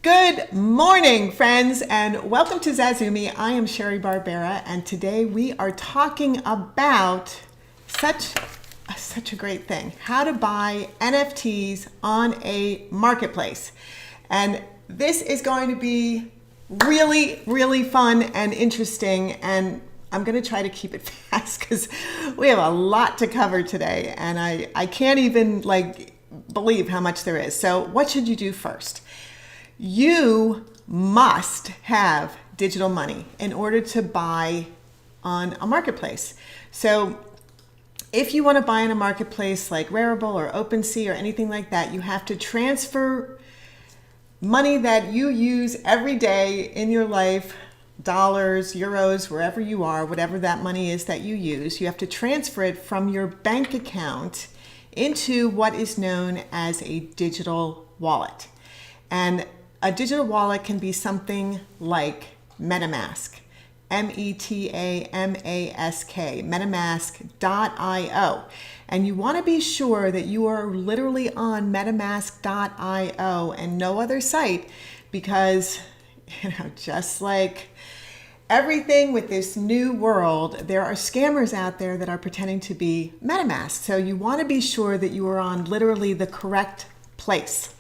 Good morning, friends, and welcome to Zazumi. I am Sherry Barbera, and today we are talking about such a great thing, how to buy NFTs on a marketplace. And this is going to be really fun and interesting, and I'm going to try to keep it fast because we have a lot to cover today, and I can't even believe how much there is. So what should you do first? You must have digital money in order to buy on a marketplace. So if you want to buy in a marketplace like Rarible or OpenSea or anything like that, you have to transfer money that you use every day in your life, dollars, euros, wherever you are, whatever that money is that you use. You have to transfer it from your bank account into what is known as a digital wallet. And a digital wallet can be something like Metamask, Metamask, metamask.io. And you want to be sure that you are literally on metamask.io and no other site, because, just like everything with this new world, there are scammers out there that are pretending to be Metamask. So you want to be sure that you are on literally the correct place.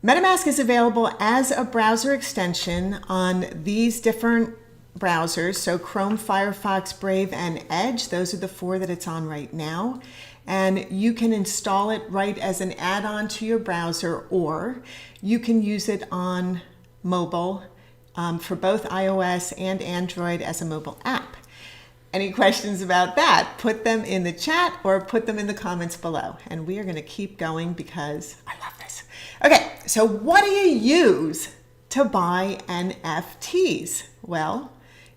Metamask is available as a browser extension on these different browsers. So Chrome, Firefox, Brave, and Edge. Those are the four that it's on right now. And you can install it right as an add-on to your browser, or you can use it on mobile for both iOS and Android as a mobile app. Any questions about that? Put them in the chat or put them in the comments below. And we are going to keep going because I love this. Okay, so what do you use to buy NFTs? Well,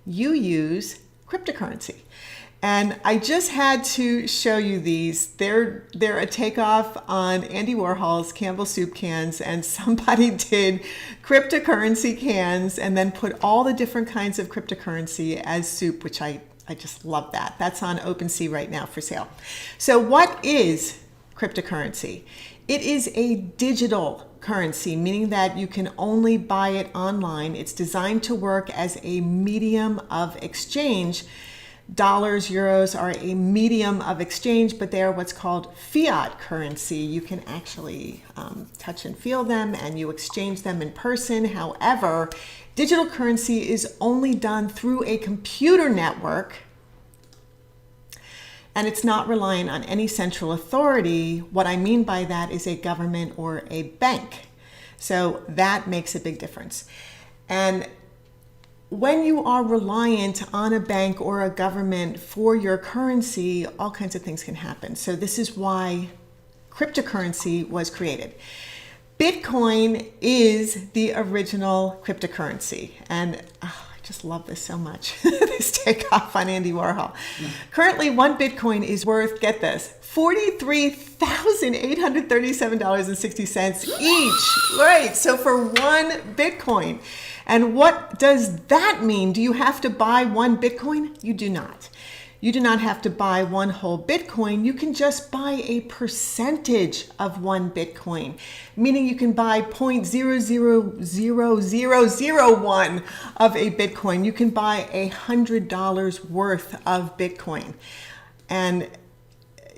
you use cryptocurrency. And I just had to show you these. They're a takeoff on Andy Warhol's Campbell soup cans, and somebody did cryptocurrency cans and then put all the different kinds of cryptocurrency as soup, which I just love that. That's on OpenSea right now for sale. So what is cryptocurrency? It is a digital currency, meaning that you can only buy it online. It's designed to work as a medium of exchange. Dollars, euros are a medium of exchange, but they are what's called fiat currency. You can actually touch and feel them, and you exchange them in person. However, digital currency is only done through a computer network, and it's not reliant on any central authority. What I mean by that is a government or a bank. So that makes a big difference. And when you are reliant on a bank or a government for your currency, all kinds of things can happen. So this is why cryptocurrency was created. Bitcoin is the original cryptocurrency. And I just love this so much, this takeoff on Andy Warhol. Currently, one Bitcoin is worth, get this, $43,837.60 each. Right, so for one Bitcoin. And what does that mean? Do you have to buy one Bitcoin? You do not. You do not have to buy one whole Bitcoin. You can just buy a percentage of one Bitcoin, meaning you can buy 0.000001 of a Bitcoin. You can buy $100 worth of Bitcoin. And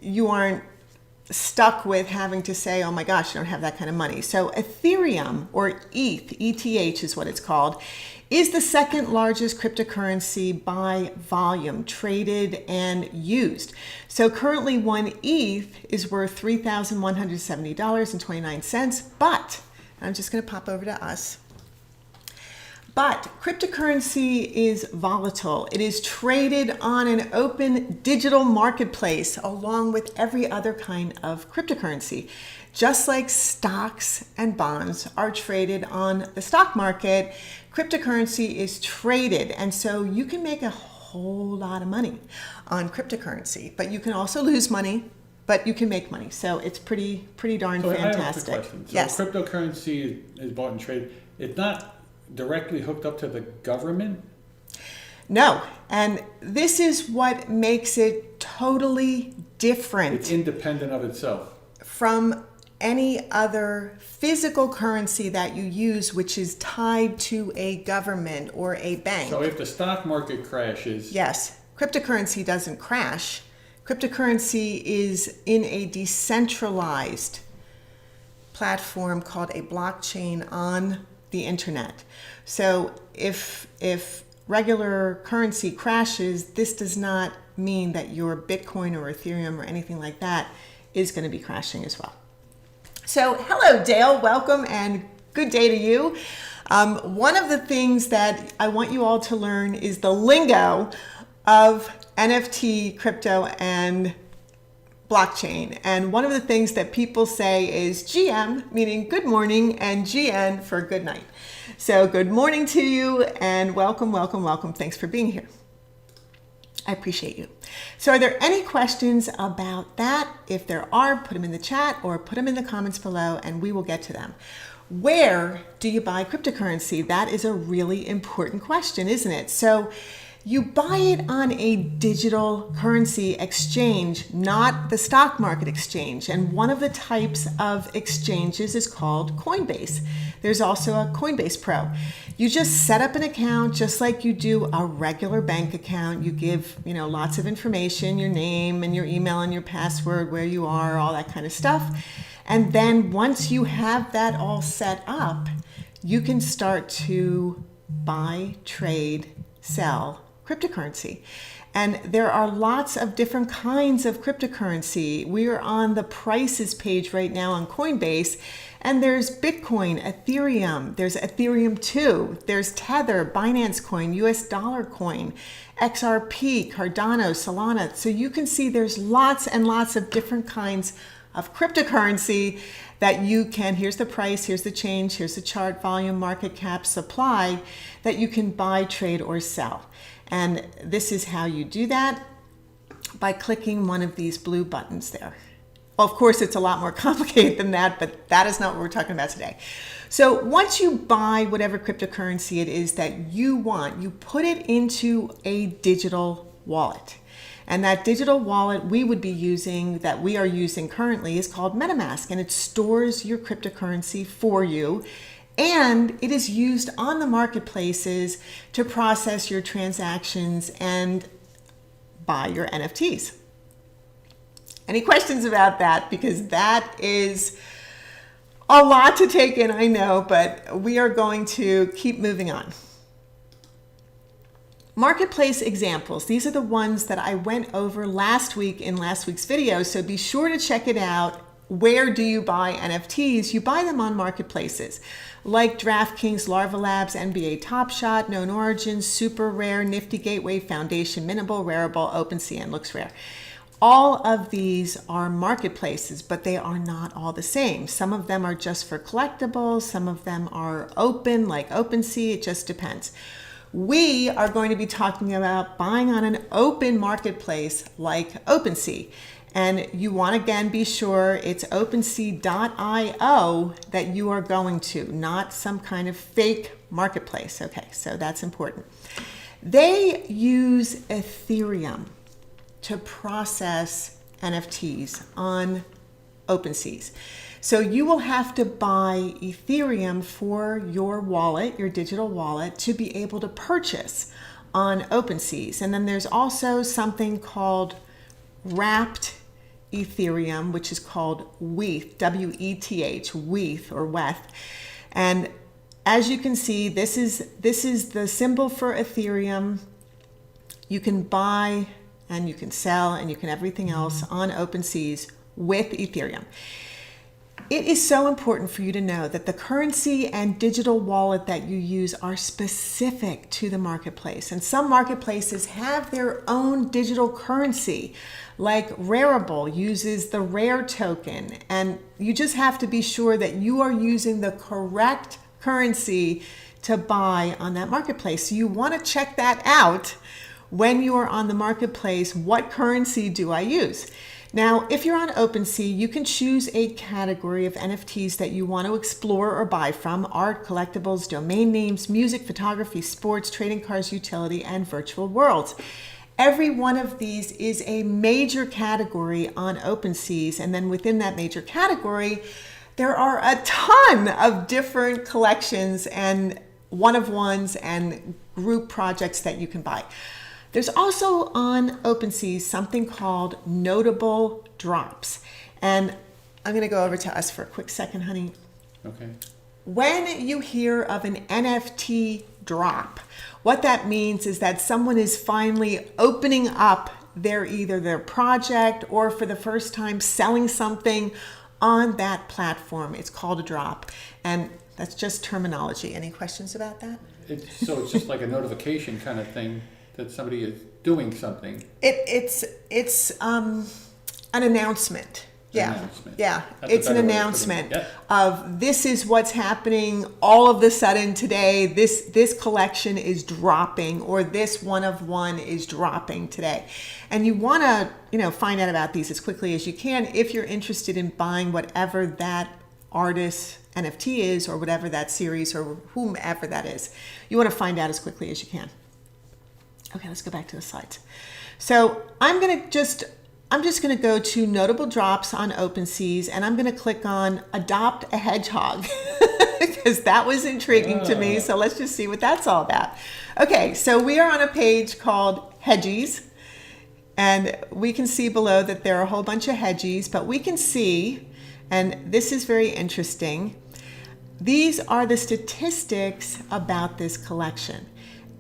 you aren't stuck with having to say, oh my gosh, I don't have that kind of money. So Ethereum, or ETH is what it's called, is the second largest cryptocurrency by volume, traded and used. So currently one ETH is worth $3,170.29, but I'm just going to pop over to us. But cryptocurrency is volatile. It is traded on an open digital marketplace along with every other kind of cryptocurrency. Just like stocks and bonds are traded on the stock market, cryptocurrency is traded. And so you can make a whole lot of money on cryptocurrency, but you can also lose money, but you can make money. So it's pretty darn fantastic. I have a quick question. So yes. Cryptocurrency is bought and traded. It's not directly hooked up to the government? No, and this is what makes it totally different. It's independent of itself. From any other physical currency that you use which is tied to a government or a bank. So if the stock market crashes, Yes, cryptocurrency doesn't crash. Cryptocurrency is in a decentralized platform called a blockchain on the internet. So if regular currency crashes, this does not mean that your Bitcoin or Ethereum or anything like that is going to be crashing as well. So hello, Dale, welcome and good day to you. One of the things that I want you all to learn is the lingo of NFT, crypto, and blockchain. And one of the things that people say is GM, meaning good morning, and GN for good night. So good morning to you and welcome, welcome, welcome. Thanks for being here. I appreciate you. So are there any questions about that? If there are, put them in the chat or put them in the comments below and we will get to them. Where do you buy cryptocurrency? That is a really important question, isn't it? So you buy it on a digital currency exchange, not the stock market exchange. And one of the types of exchanges is called Coinbase. There's also a Coinbase Pro. You just set up an account just like you do a regular bank account. You give, lots of information, your name and your email and your password, where you are, all that kind of stuff. And then once you have that all set up, you can start to buy, trade, sell cryptocurrency. And there are lots of different kinds of cryptocurrency. We are on the prices page right now on Coinbase, and there's Bitcoin, Ethereum, there's Ethereum 2, there's Tether, Binance Coin, US Dollar Coin, XRP, Cardano, Solana. So you can see there's lots and lots of different kinds of cryptocurrency that you can, here's the price, here's the change, here's the chart, volume, market cap, supply, that you can buy, trade, or sell. And this is how you do that, by clicking one of these blue buttons there. Well, of course, it's a lot more complicated than that, but that is not what we're talking about today. So once you buy whatever cryptocurrency it is that you want, you put it into a digital wallet. And that digital wallet we would be using, that we are using currently, is called Metamask, and it stores your cryptocurrency for you. And it is used on the marketplaces to process your transactions and buy your NFTs. Any questions about that? Because that is a lot to take in, I know, but we are going to keep moving on. Marketplace examples. These are the ones that I went over last week in last week's video, so be sure to check it out. Where do you buy NFTs? You buy them on marketplaces like DraftKings, Larva Labs, NBA Top Shot, Known Origins, Super Rare, Nifty Gateway, Foundation, Mintable, Rareable, OpenSea, and Looks Rare. All of these are marketplaces, but they are not all the same. Some of them are just for collectibles. Some of them are open, like OpenSea. It just depends. We are going to be talking about buying on an open marketplace like OpenSea. And you want to, again, be sure it's OpenSea.io that you are going to, not some kind of fake marketplace. Okay, so that's important. They use Ethereum to process NFTs on OpenSea. So you will have to buy Ethereum for your wallet, your digital wallet, to be able to purchase on OpenSea. And then there's also something called wrapped Ethereum, which is called WETH, W-E-T-H, WETH or WETH. And as you can see, this is the symbol for Ethereum. You can buy and you can sell and you can everything else on OpenSea with Ethereum. It is so important for you to know that the currency and digital wallet that you use are specific to the marketplace. And some marketplaces have their own digital currency, like Rareable uses the Rare token. And you just have to be sure that you are using the correct currency to buy on that marketplace. So you want to check that out when you are on the marketplace. What currency do I use? Now, if you're on OpenSea, you can choose a category of NFTs that you want to explore or buy from: art, collectibles, domain names, music, photography, sports, trading cards, utility, and virtual worlds. every one of these is a major category on OpenSea, and then within that major category, there are a ton of different collections and one-of-ones and group projects that you can buy. There's also on OpenSea something called notable drops. And I'm going to go over to us for a quick second, honey. Okay. When you hear of an NFT drop, what that means is that someone is finally opening up either their project or for the first time selling something on that platform. It's called a drop. And that's just terminology. Any questions about that? So it's just like a notification kind of thing that somebody is doing something. It's an announcement. Yeah, Announcement. yeah. That's It's a an better way of announcement putting it. of this is what's happening all of the sudden today. This collection is dropping, or this one-of-one is dropping today. And you want to, find out about these as quickly as you can if you're interested in buying whatever that artist NFT is, or whatever that series, or whomever that is. You want to find out as quickly as you can. Okay, let's go back to the slides. So I'm just going to go to notable drops on OpenSea, and I'm going to click on adopt a hedgehog because that was intriguing to me. So let's just see what that's all about. Okay, so we are on a page called Hedgies, and we can see below that there are a whole bunch of hedgies, but we can see, and this is very interesting, these are the statistics about this collection.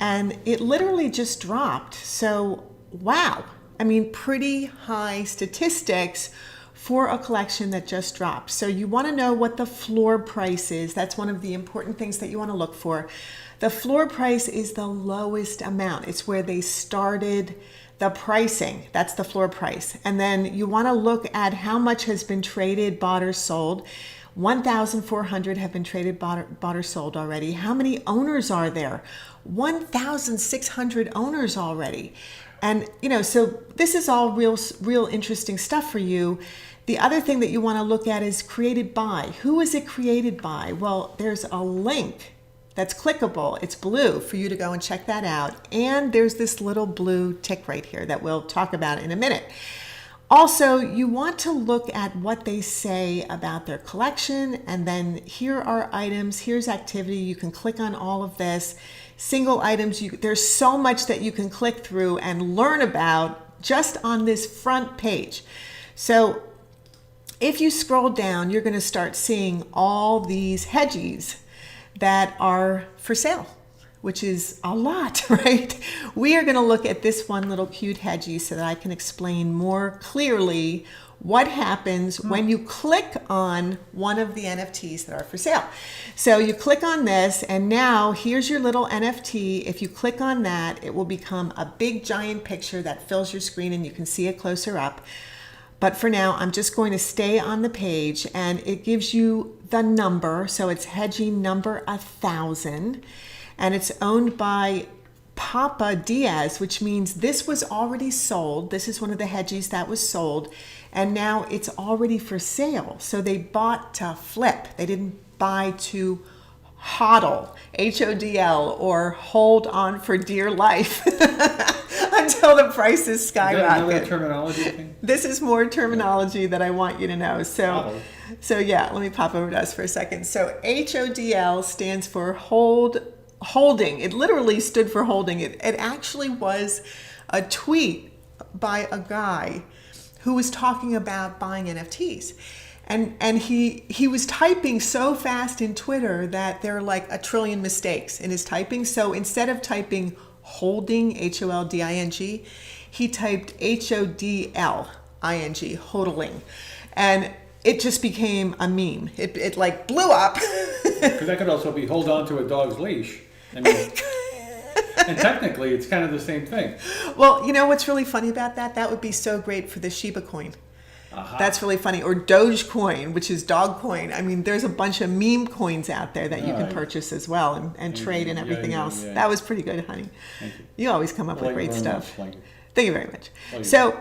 And it literally just dropped. So, wow. I mean, pretty high statistics for a collection that just dropped. So you want to know what the floor price is. That's one of the important things that you want to look for. The floor price is the lowest amount. It's where they started the pricing. That's the floor price. And then you want to look at how much has been traded, bought, or sold. 1,400 have been traded, bought, or sold already. How many owners are there? 1,600 owners already. And, so this is all real interesting stuff for you. The other thing that you want to look at is created by. Who is it created by? Well, there's a link that's clickable. It's blue for you to go and check that out. And there's this little blue tick right here that we'll talk about in a minute. Also, you want to look at what they say about their collection, and then here are items, here's activity. You can click on all of this. Single items, there's so much that you can click through and learn about just on this front page. So if you scroll down, you're going to start seeing all these hedgies that are for sale, which is a lot, right? We are going to look at this one little cute hedgie so that I can explain more clearly what happens when you click on one of the NFTs that are for sale. So you click on this, and now here's your little NFT. If you click on that, it will become a big giant picture that fills your screen, and you can see it closer up. But for now, I'm just going to stay on the page, and it gives you the number. So it's hedgie number 1,000. And it's owned by Papa Diaz, which means this was already sold. This is one of the hedgies that was sold, and now it's already for sale. So they bought to flip. They didn't buy to hodl, H-O-D-L, or hold on for dear life until the prices skyrocket. Is that another terminology thing? This is more terminology that I want you to know. So yeah, let me pop over to us for a second. So HODL stands for holding. It literally stood for holding. It actually was a tweet by a guy who was talking about buying NFTs. And he was typing so fast in Twitter that there are like a trillion mistakes in his typing. So instead of typing holding, H-O-L-D-I-N-G, he typed H-O-D-L-I-N-G, hodling. And it just became a meme. It like blew up. Because that could also be hold on to a dog's leash. I mean, and technically, it's kind of the same thing. Well, you know what's really funny about that? That would be so great for the Shiba coin. Uh-huh. That's really funny. Or Dogecoin, which is dog coin. I mean, there's a bunch of meme coins out there that you can purchase as well and trade and everything else. Yeah. That was pretty good, honey. Thank you. You always come up with great very stuff. much. Thank you. Thank you very much. Oh, So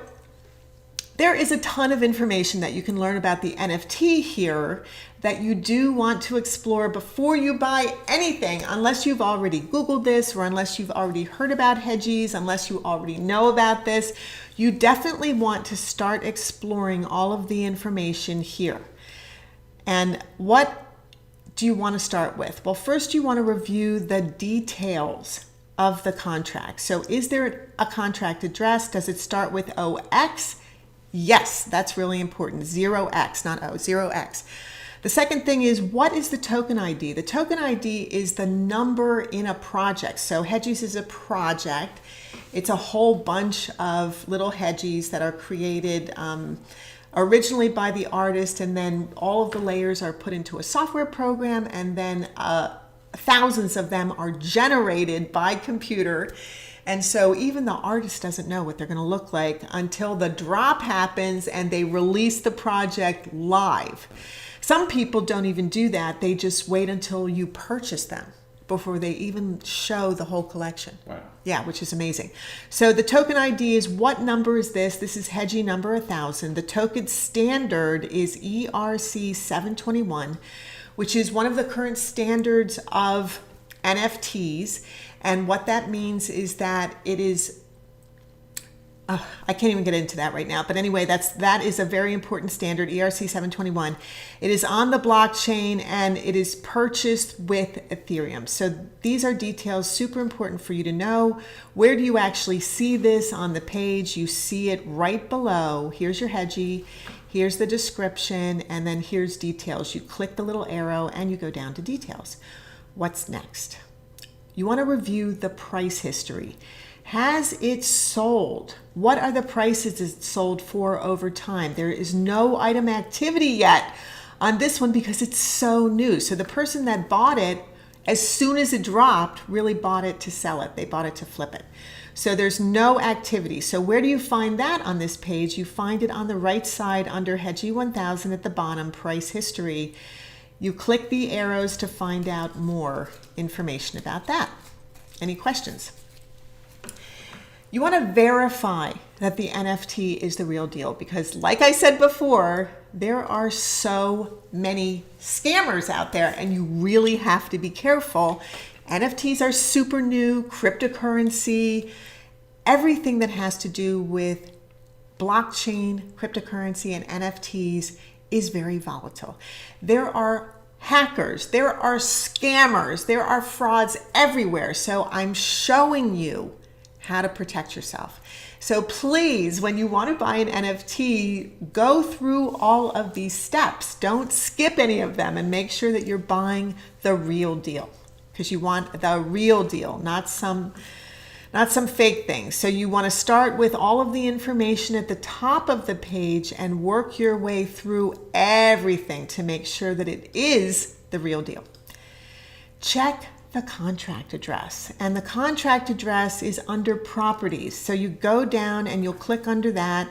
There is a ton of information that you can learn about the NFT here that you do want to explore before you buy anything, unless you've already Googled this or unless you've already heard about hedgies, unless you already know about this. You definitely want to start exploring all of the information here. And what do you want to start with? Well, first you want to review the details of the contract. So is there a contract address? Does it start with OX? Yes, that's really important. 0x, not O, 0x. The second thing is, what is the token ID? The token ID is the number in a project. So Hedgies is a project. It's a whole bunch of little Hedgies that are created originally by the artist, and then all of the layers are put into a software program, and then thousands of them are generated by computer. And so even the artist doesn't know what they're going to look like until the drop happens and they release the project live. Some people don't even do that. They just wait until you purchase them before they even show the whole collection. Wow. Yeah, which is amazing. So the token ID is, what number is this? This is Hedgie number 1000. The token standard is ERC 721, which is one of the current standards of NFTs. And what that means is that it is, I can't even get into that right now. But anyway, that is a very important standard, ERC 721. It is on the blockchain and it is purchased with Ethereum. So these are details super important for you to know. Where do you actually see this on the page? You see it right below. Here's your Hedgie. Here's the description. And then here's details. You click the little arrow and you go down to details. What's next? You want to review the price history. Has it sold? What are the prices it's sold for over time? There is no item activity yet on this one because it's so new. So the person that bought it, as soon as it dropped, really bought it to sell it. They bought it to flip it. So there's no activity. So where do you find that on this page? You find it on the right side under Hedgie 1000 at the bottom, price history. You click the arrows to find out more information about that. Any questions? You want to verify that the NFT is the real deal because, like I said before, there are so many scammers out there and you really have to be careful. NFTs are super new, cryptocurrency, everything that has to do with blockchain, cryptocurrency, and NFTs is very volatile. There are hackers, there are scammers, there are frauds everywhere. So I'm showing you how to protect yourself. So please, when you want to buy an NFT, go through all of these steps. Don't skip any of them and make sure that you're buying the real deal because you want the real deal, not some fake things. So you want to start with all of the information at the top of the page and work your way through everything to make sure that it is the real deal. Check the contract address, and the contract address is under properties. So you go down and you'll click under that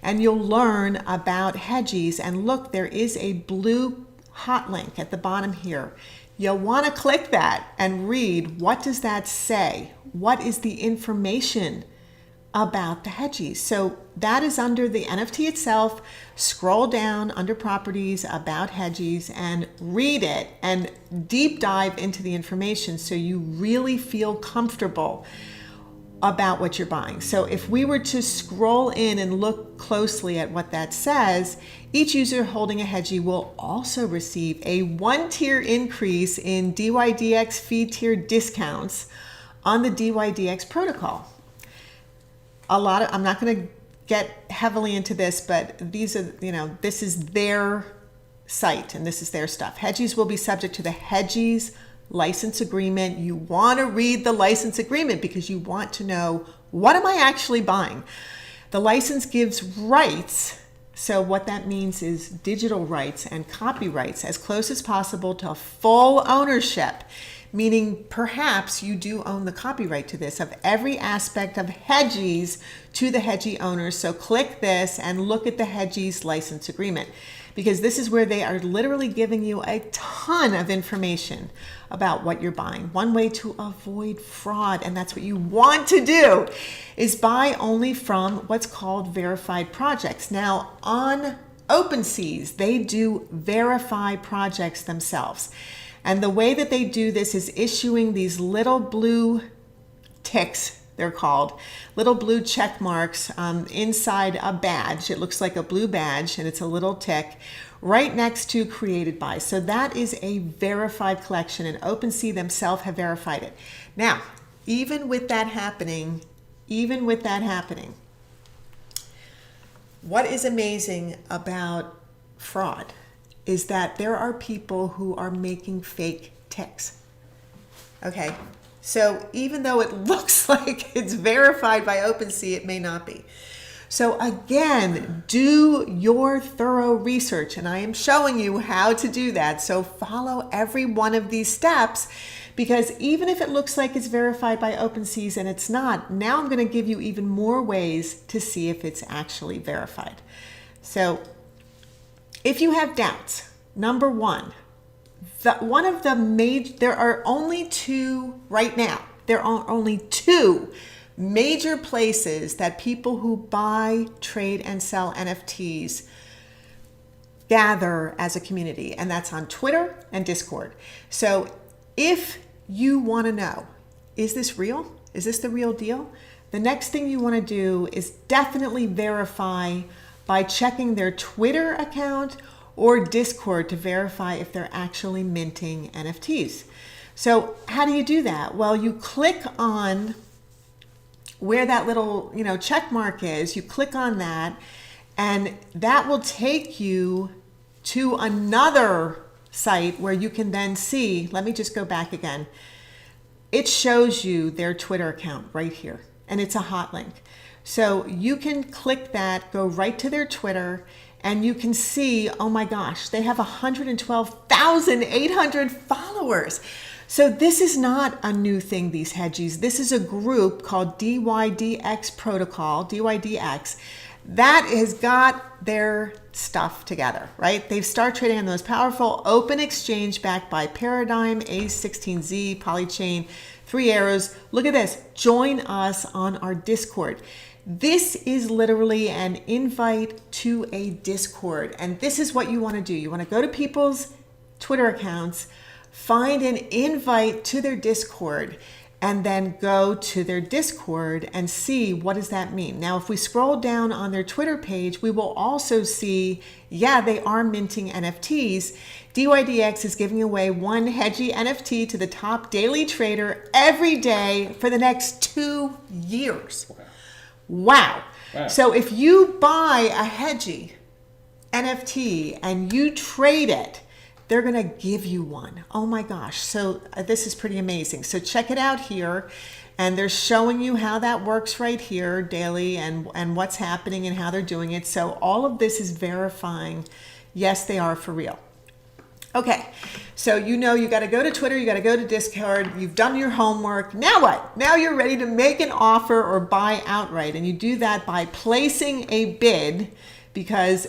and you'll learn about Hedgies. And look, there is a blue hot link at the bottom here. You'll want to click that and read, what does that say? What is the information about the Hedgies? So that is under the NFT itself. Scroll down under properties, about Hedgies, and read it and deep dive into the information so you really feel comfortable about what you're buying. So if we were to scroll in and look closely at what that says, each user holding a Hedgie will also receive a 1-tier increase in DYDX fee tier discounts on the DYDX protocol. I'm not going to get heavily into this, but these are, this is their site and this is their stuff. Hedgies will be subject to the Hedgies license agreement. You want to read the license agreement because you want to know, what am I actually buying? The license gives rights. So what that means is digital rights and copyrights as close as possible to full ownership, meaning perhaps you do own the copyright to this of every aspect of Hedgies to the Hedgie owners. So click this and look at the Hedgies license agreement. because this is where they are literally giving you a ton of information about what you're buying. One way to avoid fraud, and that's what you want to do, is buy only from what's called verified projects. Now, on OpenSea, they do verify projects themselves. And the way that they do this is issuing these little blue ticks, they're called, little blue check marks inside a badge. It looks like a blue badge, and it's a little tick right next to created by. So that is a verified collection, and OpenSea themselves have verified it. Now, even with that happening, what is amazing about fraud is that there are people who are making fake ticks. Okay, so even though it looks like it's verified by OpenSea, it may not be. So again, do your thorough research, and I am showing you how to do that. So follow every one of these steps, because even if it looks like it's verified by OpenSea and it's not, now I'm going to give you even more ways to see if it's actually verified. So if you have doubts, number one, there are only two right now. There are only two major places that people who buy, trade, and sell NFTs gather as a community, and that's on Twitter and Discord. So if you want to know, is this real? Is this the real deal? The next thing you want to do is definitely verify by checking their Twitter account or Discord to verify if they're actually minting NFTs. So how do you do that? Well, you click on where that little, check mark is. You click on that, and that will take you to another site where you can then see, let me just go back again. It shows you their Twitter account right here, and it's a hot link. So you can click that, go right to their Twitter, and you can see, oh my gosh, they have 112,800 followers. So this is not a new thing, these hedgies. This is a group called DYDX Protocol, DYDX, that has got their stuff together, right? They've started trading on the most powerful open exchange backed by Paradigm, A16Z, Polychain, 3 Arrows. Look at this. Join us on our Discord. This is literally an invite to a Discord. And this is what you want to do. You want to go to people's Twitter accounts, find an invite to their Discord, and then go to their Discord and see what does that mean. Now, if we scroll down on their Twitter page, we will also see, yeah, they are minting NFTs. DYDX is giving away one hedgy NFT to the top daily trader every day for the next 2 years. Wow. So if you buy a hedgy NFT and you trade it, they're going to give you one. Oh my gosh. So this is pretty amazing. So check it out here. And they're showing you how that works right here daily, and what's happening and how they're doing it. So all of this is verifying, yes, they are for real. Okay, so you got to go to Twitter, you got to go to Discord, you've done your homework. Now what? Now you're ready to make an offer or buy outright. And you do that by placing a bid, because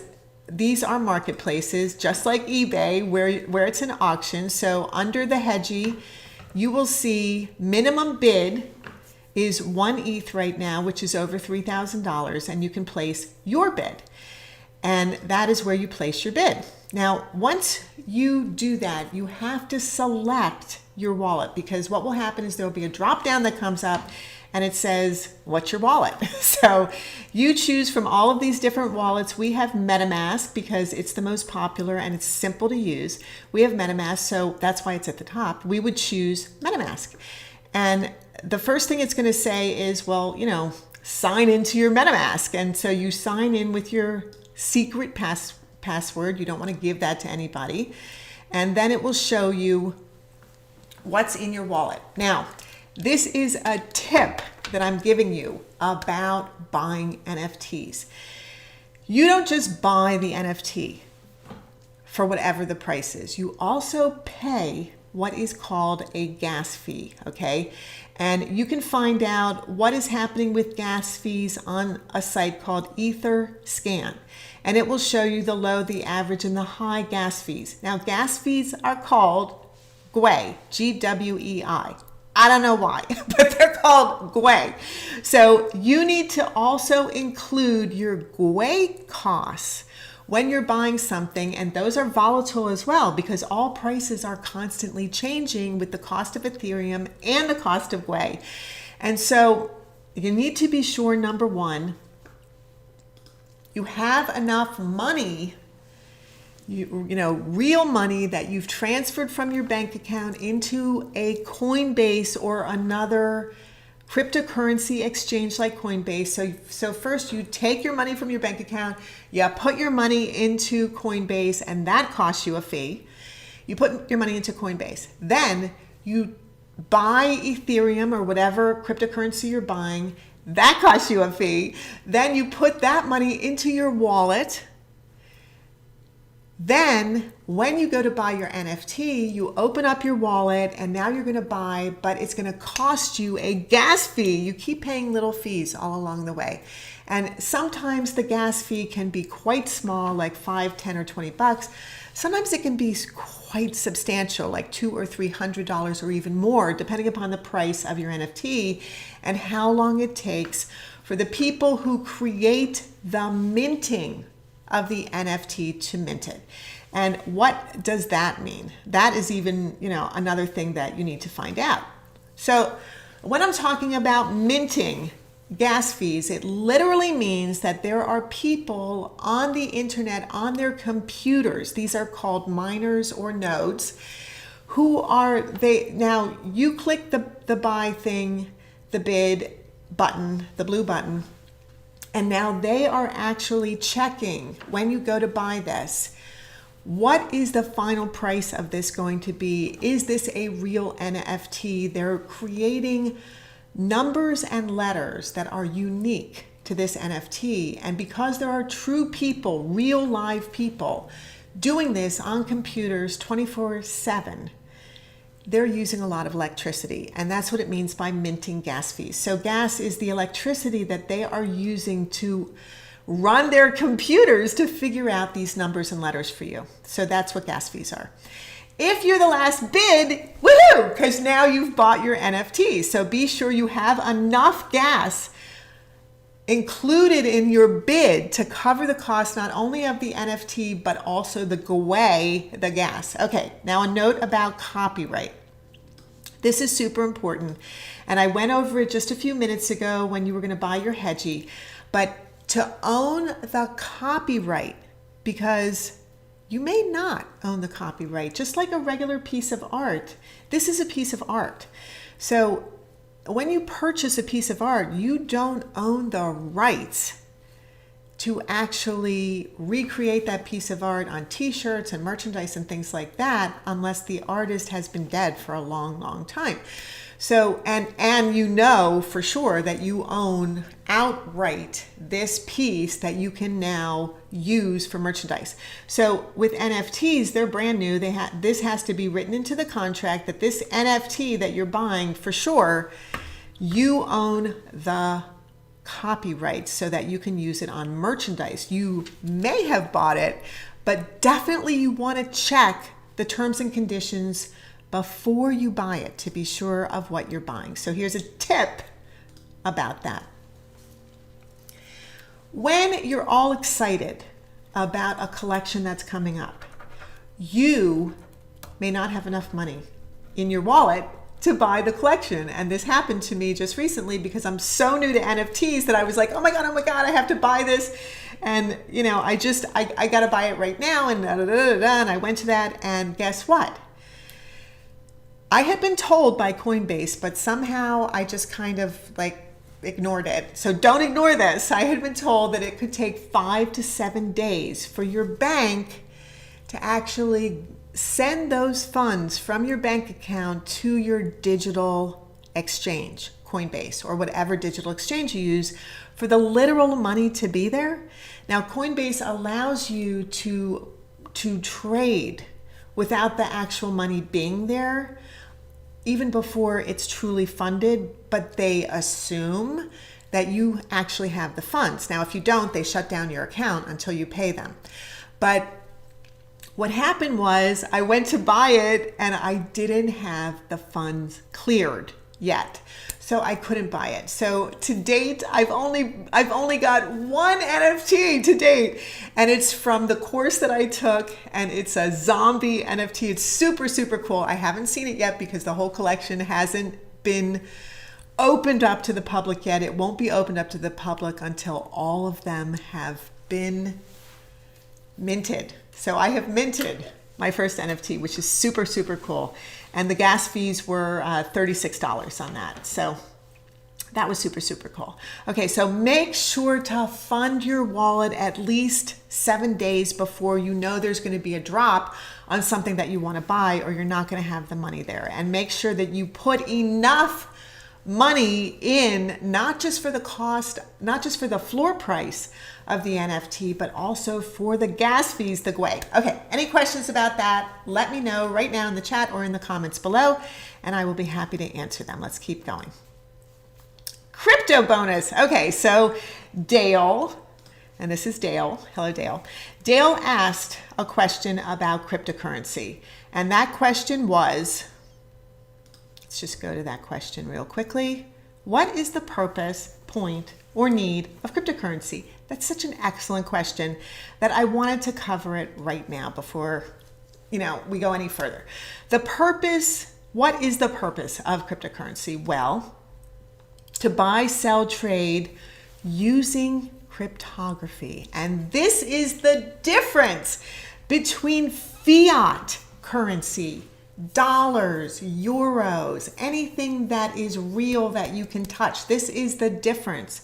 these are marketplaces, just like eBay, where it's an auction. So under the hedgy, you will see minimum bid is 1 ETH right now, which is over $3,000, and you can place your bid. And that is where you place your bid. Now, once you do that, you have to select your wallet, because what will happen is there will be a drop down that comes up and it says, what's your wallet? So you choose from all of these different wallets. We have Metamask because it's the most popular and it's simple to use. We have Metamask, so that's why it's at the top. We would choose Metamask. And the first thing it's going to say is, well, sign into your Metamask. And so you sign in with your secret password. You don't want to give that to anybody. And then it will show you what's in your wallet. Now, this is a tip that I'm giving you about buying NFTs. You don't just buy the NFT for whatever the price is. You also pay what is called a gas fee, okay? And you can find out what is happening with gas fees on a site called EtherScan. and it will show you the low, the average, and the high gas fees. Now, gas fees are called GWEI, Gwei. I don't know why, but they're called GWEI. So you need to also include your GWEI costs when you're buying something, and those are volatile as well because all prices are constantly changing with the cost of Ethereum and the cost of GWEI. And so you need to be sure, number one, you have enough money, real money that you've transferred from your bank account into a Coinbase or another cryptocurrency exchange like Coinbase. So first you take your money from your bank account, you put your money into Coinbase, and that costs you a fee. You put your money into Coinbase. Then you buy Ethereum or whatever cryptocurrency you're buying. That costs you a fee. Then you put that money into your wallet. Then when you go to buy your NFT, you open up your wallet and now you're going to buy, but it's going to cost you a gas fee. You keep paying little fees all along the way. And sometimes the gas fee can be quite small, like $5, $10, or $20. Sometimes it can be quite substantial, like $200 or $300 or even more, depending upon the price of your NFT and how long it takes for the people who create the minting of the NFT to mint it. And what does that mean? That is even, another thing that you need to find out. So when I'm talking about minting gas fees, it literally means that there are people on the internet, on their computers, these are called miners or nodes, now you click the buy thing, the bid button, the blue button, and now they are actually checking when you go to buy this, what is the final price of this going to be? Is this a real NFT? They're creating numbers and letters that are unique to this NFT. And because there are true people, real live people doing this on computers 24/7, they're using a lot of electricity, and that's what it means by minting gas fees. So gas is the electricity that they are using to run their computers to figure out these numbers and letters for you. So that's what gas fees are. If you're the last bid, woohoo, because now you've bought your NFT. So be sure you have enough gas included in your bid to cover the cost not only of the NFT, but also the GWEI, the gas. Okay, now a note about copyright. This is super important. And I went over it just a few minutes ago when you were going to buy your hedgie. But to own the copyright, because you may not own the copyright, just like a regular piece of art. This is a piece of art. So when you purchase a piece of art, you don't own the rights to actually recreate that piece of art on t-shirts and merchandise and things like that, unless the artist has been dead for a long, long time. So, and you know for sure that you own outright this piece that you can now use for merchandise. So with NFTs, they're brand new. This has to be written into the contract that this NFT that you're buying, for sure, you own the copyright so that you can use it on merchandise. You may have bought it, but definitely you want to check the terms and conditions before you buy it to be sure of what you're buying. So here's a tip about that. When you're all excited about a collection that's coming up, you may not have enough money in your wallet to buy the collection. And this happened to me just recently because I'm so new to NFTs that I was like, oh my God, I have to buy this. And I got to buy it right now. And and I went to that, and guess what? I had been told by Coinbase, but somehow I just kind of ignored it. So don't ignore this. I had been told that it could take 5 to 7 days for your bank to actually send those funds from your bank account to your digital exchange, Coinbase, or whatever digital exchange you use, for the literal money to be there. Now, Coinbase allows you to trade without the actual money being there, even before it's truly funded, but they assume that you actually have the funds. Now, if you don't, they shut down your account until you pay them. But what happened was I went to buy it and I didn't have the funds cleared yet. So I couldn't buy it. So to date, I've only got one NFT to date, and it's from the course that I took, and it's a zombie NFT. It's super, super cool. I haven't seen it yet because the whole collection hasn't been opened up to the public yet. It won't be opened up to the public until all of them have been minted. So I have minted my first NFT, which is super, super cool. And the gas fees were $36 on that. So that was super, super cool. Okay, so make sure to fund your wallet at least 7 days before you know there's going to be a drop on something that you want to buy, or you're not going to have the money there. And make sure that you put enough money in, not just for the cost, not just for the floor price of the NFT, but also for the gas fees, the GWE. Okay, any questions about that? Let me know right now in the chat or in the comments below, and I will be happy to answer them. Let's keep going. Crypto bonus. Okay, so Dale, and this is Dale. Hello, Dale. Dale asked a question about cryptocurrency, and that question was, let's just go to that question real quickly. What is the purpose, point, or need of cryptocurrency? That's such an excellent question that I wanted to cover it right now before, we go any further. The purpose, what is the purpose of cryptocurrency? Well, to buy, sell, trade using cryptography. And this is the difference between fiat currency, dollars, euros, anything that is real that you can touch. This is the difference.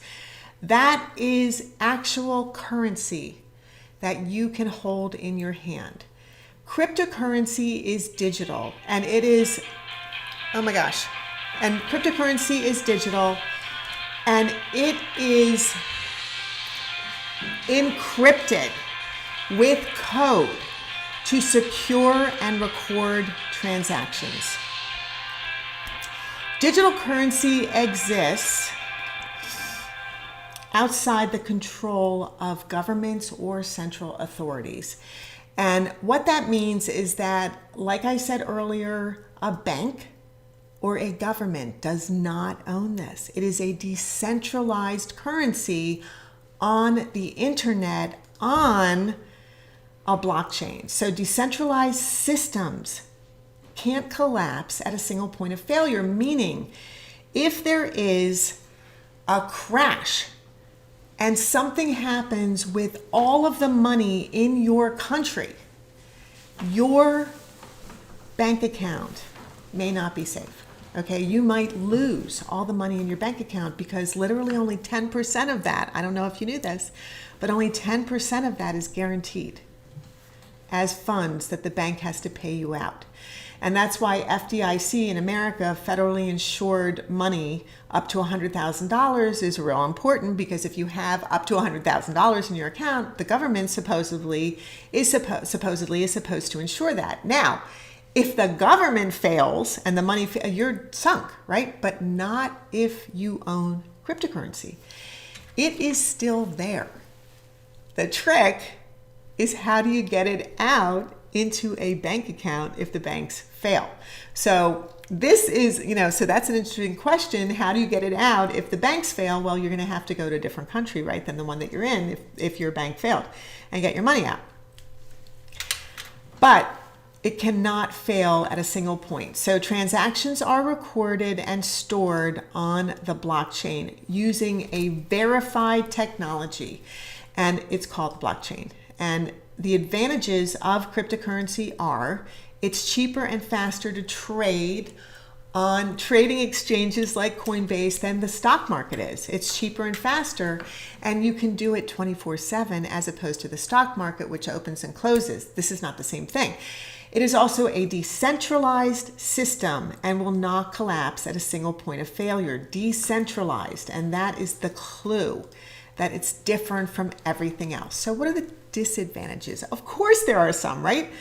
That is actual currency that you can hold in your hand. Cryptocurrency is digital, and it is, oh my gosh, and cryptocurrency is digital, and it is encrypted with code to secure and record transactions. Digital currency exists outside the control of governments or central authorities. And what that means is that, like I said earlier, a bank or a government does not own this. It is a decentralized currency on the internet, on a blockchain. So decentralized systems can't collapse at a single point of failure, meaning if there is a crash and something happens with all of the money in your country, your bank account may not be safe. Okay, you might lose all the money in your bank account because literally only 10% of that, I don't know if you knew this, but only 10% of that is guaranteed as funds that the bank has to pay you out. And that's why FDIC in America, federally insured money up to $100,000 is real important, because if you have up to $100,000 in your account, the government supposedly is supposed to insure that. Now, if the government fails and the money, you're sunk, right? But not if you own cryptocurrency. It is still there. The trick is, how do you get it out into a bank account if the banks fail? So this is, so that's an interesting question. How do you get it out if the banks fail? Well, you're going to have to go to a different country, right, than the one that you're in if your bank failed, and get your money out. But it cannot fail at a single point. So transactions are recorded and stored on the blockchain using a verified technology, and it's called the blockchain. And the advantages of cryptocurrency are it's cheaper and faster to trade on trading exchanges like Coinbase than the stock market is. It's cheaper and faster, and you can do it 24/7 as opposed to the stock market, which opens and closes. This is not the same thing. It is also a decentralized system and will not collapse at a single point of failure. Decentralized, and that is the clue, that it's different from everything else. So what are the disadvantages? Of course there are some, right?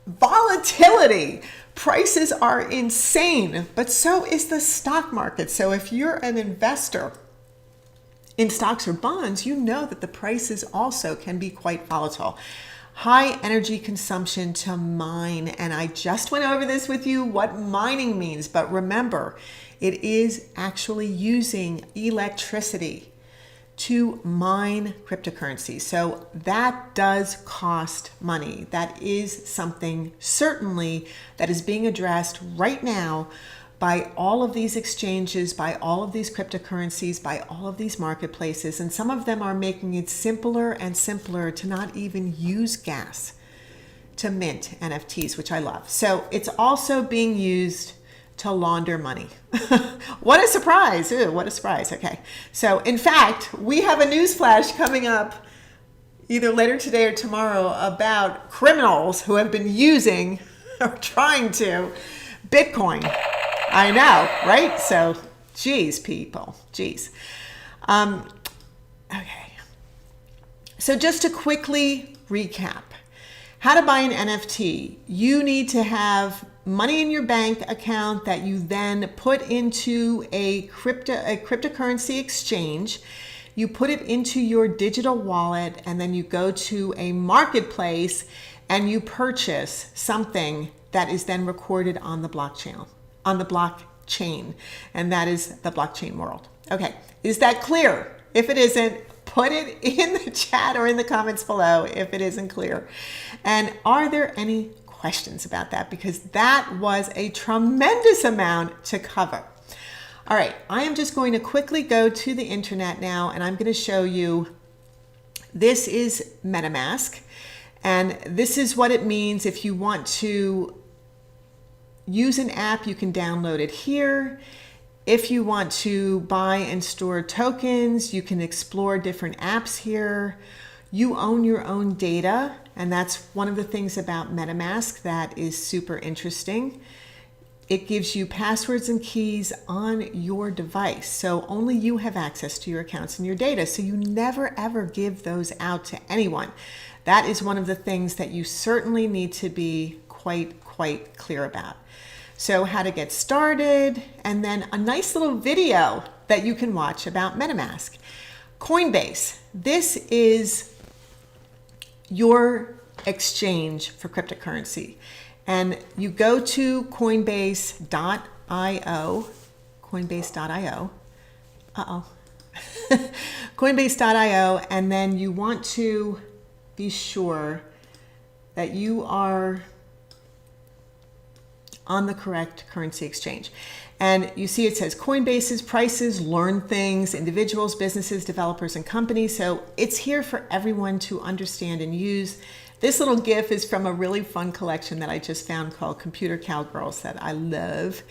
Volatility. Prices are insane, but so is the stock market. So if you're an investor in stocks or bonds, you know that the prices also can be quite volatile. High energy consumption to mine. And I just went over this with you, what mining means. But remember, it is actually using electricity to mine cryptocurrency. So that does cost money. That is something certainly that is being addressed right now by all of these exchanges, by all of these cryptocurrencies, by all of these marketplaces. And some of them are making it simpler and simpler to not even use gas to mint NFTs, which I love. So it's also being used to launder money. What a surprise. Ooh, what a surprise. Okay. So in fact, we have a news flash coming up either later today or tomorrow about criminals who have been using or trying to Bitcoin. I know, right? So, geez, people, geez. Okay. So just to quickly recap, how to buy an NFT. You need to have money in your bank account that you then put into a cryptocurrency exchange. You put it into your digital wallet, and then you go to a marketplace and you purchase something that is then recorded on the blockchain, and that is the blockchain world. Okay, is that clear? If it isn't, put it in the chat or in the comments below if it isn't clear. And are there any questions about that? Because that was a tremendous amount to cover. All right, I am just going to quickly go to the internet now, and I'm going to show you, this is Metamask, and this is what it means. If you want to use an app, you can download it here. If you want to buy and store tokens, you can explore different apps here. You own your own data, and that's one of the things about MetaMask that is super interesting. It gives you passwords and keys on your device, so only you have access to your accounts and your data, so you never ever give those out to anyone. That is one of the things that you certainly need to be quite clear about. So how to get started, and then a nice little video that you can watch about MetaMask. Coinbase, this is your exchange for cryptocurrency. And you go to coinbase.io, coinbase.io, and then you want to be sure that you are on the correct currency exchange. And you see it says Coinbase's prices, learn things, individuals, businesses, developers, and companies. So it's here for everyone to understand and use. This little GIF is from a really fun collection that I just found called Computer Cowgirls that I love.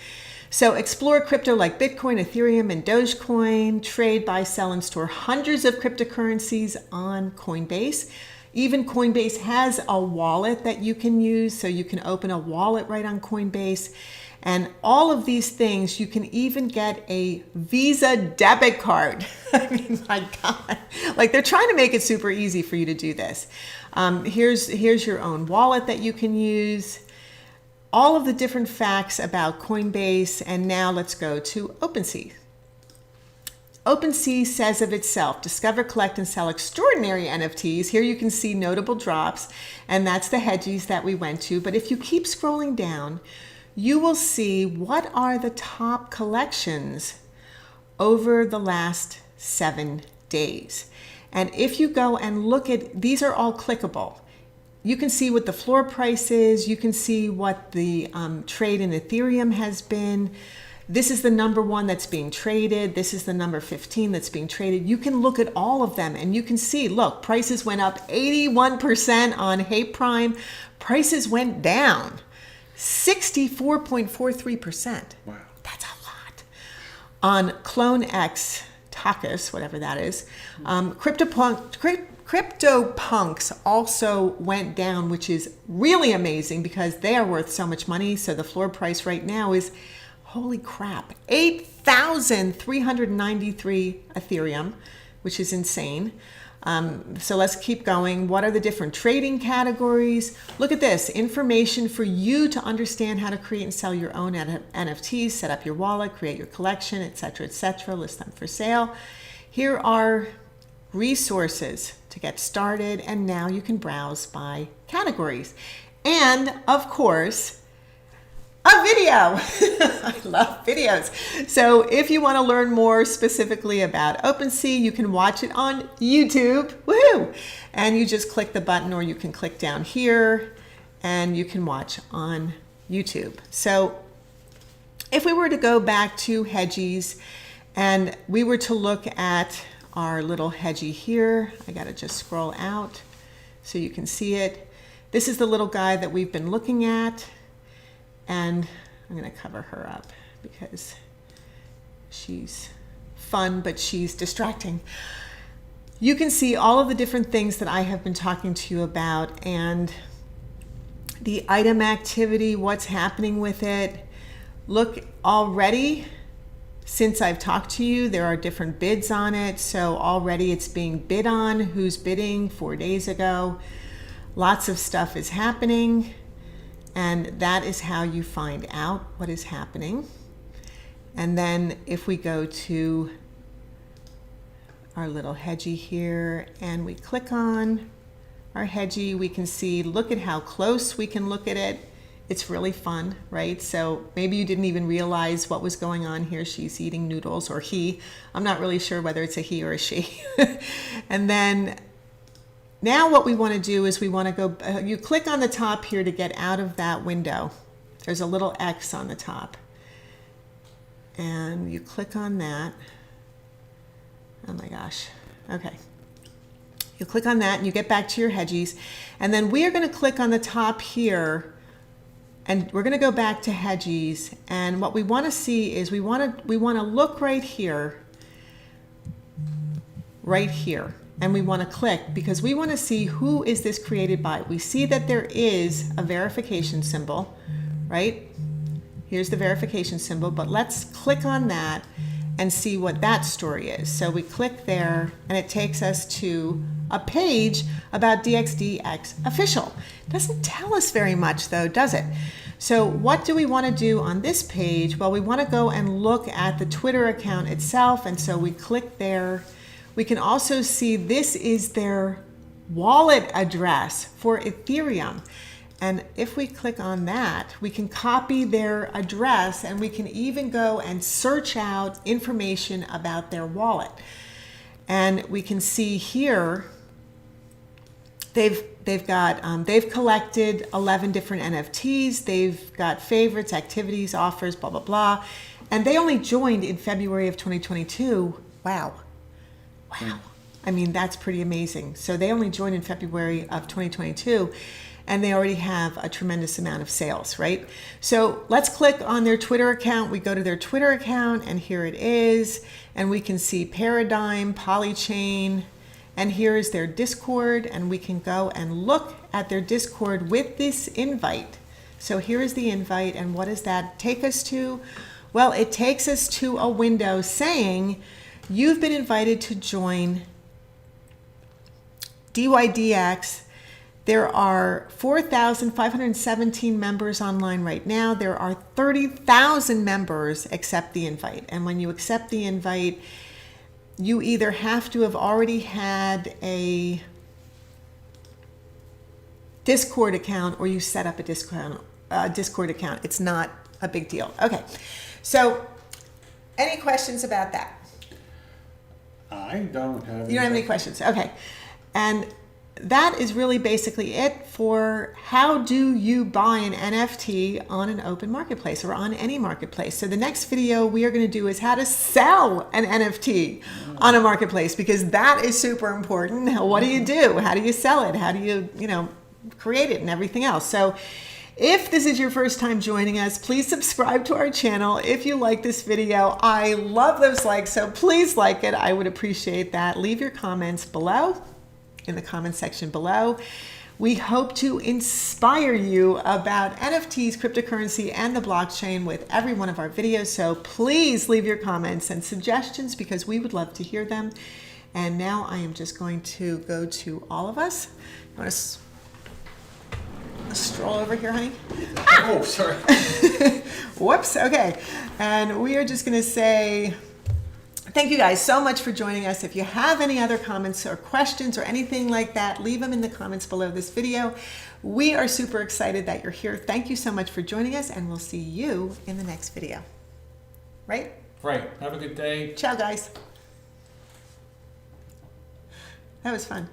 So explore crypto like Bitcoin, Ethereum, and Dogecoin. Trade, buy, sell, and store hundreds of cryptocurrencies on Coinbase. Even Coinbase has a wallet that you can use, so you can open a wallet right on Coinbase. And all of these things, you can even get a Visa debit card. I mean, my God. Like, they're trying to make it super easy for you to do this. Here's your own wallet that you can use. All of the different facts about Coinbase. And now let's go to OpenSea. OpenSea says of itself, discover, collect, and sell extraordinary NFTs. Here you can see notable drops, and that's the hedgies that we went to. But if you keep scrolling down, you will see what are the top collections over the last 7 days. And if you go and look at, these are all clickable. You can see what the floor price is. You can see what the trade in Ethereum has been. This is the number 1 that's being traded. This is the number 15 that's being traded. You can look at all of them and you can see, look, prices went up 81% on Hape Prime. Prices went down 64.43%. Wow. That's a lot. On Clone X, Takus, whatever that is, CryptoPunks also went down, which is really amazing because they are worth so much money. So the floor price right now is, holy crap, 8,393 Ethereum, which is insane. So let's keep going. What are the different trading categories? Look at this, information for you to understand how to create and sell your own NFTs, set up your wallet, create your collection, etc., list them for sale. here are resources to get started, and now you can browse by categories. And of course, a video. I love videos. So if you want to learn more specifically about OpenSea, you can watch it on YouTube. Woohoo! And you just click the button, or you can click down here and you can watch on YouTube. So if we were to go back to Hedgies and we were to look at our little Hedgie here, I got to just scroll out so you can see it. This is the little guy that we've been looking at, and I'm going to cover her up because she's fun, but she's distracting. You can see all of the different things that I have been talking to you about, and the item activity, what's happening with it. Look, already, since I've talked to you, there are different bids on it. So already it's being bid on. Who's bidding 4 days ago? Lots of stuff is happening. And that is how you find out what is happening. And then if we go to our little Hedgie here and we click on our Hedgie, we can see, look at how close we can look at it. It's really fun, right? So maybe you didn't even realize what was going on here. She's eating noodles, or he. I'm not really sure whether it's a he or a she. And then now what we want to do is we want to go, you click on the top here to get out of that window. There's a little X on the top. And you click on that. Oh my gosh. Okay. You click on that and you get back to your Hedgies. And then we are going to click on the top here, and we're going to go back to Hedgies. And what we want to see is we want to look right here. And we want to click because we want to see who is this created by. We see that there is a verification symbol, right? Here's the verification symbol, but let's click on that and see what that story is. So we click there and it takes us to a page about DXDX official. Doesn't tell us very much though, does it? So what do we want to do on this page? Well, we want to go and look at the Twitter account itself. And so we click there. We can also see this is their wallet address for Ethereum. And if we click on that, we can copy their address, and we can even go and search out information about their wallet. And we can see here, they've collected 11 different NFTs. They've got favorites, activities, offers, blah, blah, blah. And they only joined in February of 2022. Wow. I mean, that's pretty amazing. So they only joined in February of 2022. And they already have a tremendous amount of sales, right? So let's click on their Twitter account. We go to their Twitter account, and here it is. And we can see Paradigm, Polychain, and here is their Discord. And we can go and look at their Discord with this invite. So here is the invite, and what does that take us to? Well, it takes us to a window saying, you've been invited to join DYDX. There are 4,517 members online right now. There are 30,000 members accept the invite. And when you accept the invite, you either have to have already had a Discord account, or you set up a Discord account. It's not a big deal. Okay, so any questions about that? I don't have. You don't have any questions? Okay. And that is really basically it for how do you buy an NFT on an open marketplace or on any marketplace. So the next video we are going to do is how to sell an NFT on a marketplace, because that is super important. What do you do? How do you sell it? How do you, create it and everything else? So if this is your first time joining us, please subscribe to our channel. If you like this video, I love those likes, so please like it. I would appreciate that. Leave your comments below, in the comment section below. We hope to inspire you about NFTs, cryptocurrency, and the blockchain with every one of our videos. So please leave your comments and suggestions, because we would love to hear them. And now I am just going to go to all of us. You want to stroll over here, honey? Oh, sorry. Whoops. Okay. And we are just going to say thank you guys so much for joining us. If you have any other comments or questions or anything like that, leave them in the comments below this video. We are super excited that you're here. Thank you so much for joining us, and we'll see you in the next video. Right? Right. Have a good day. Ciao, guys. That was fun.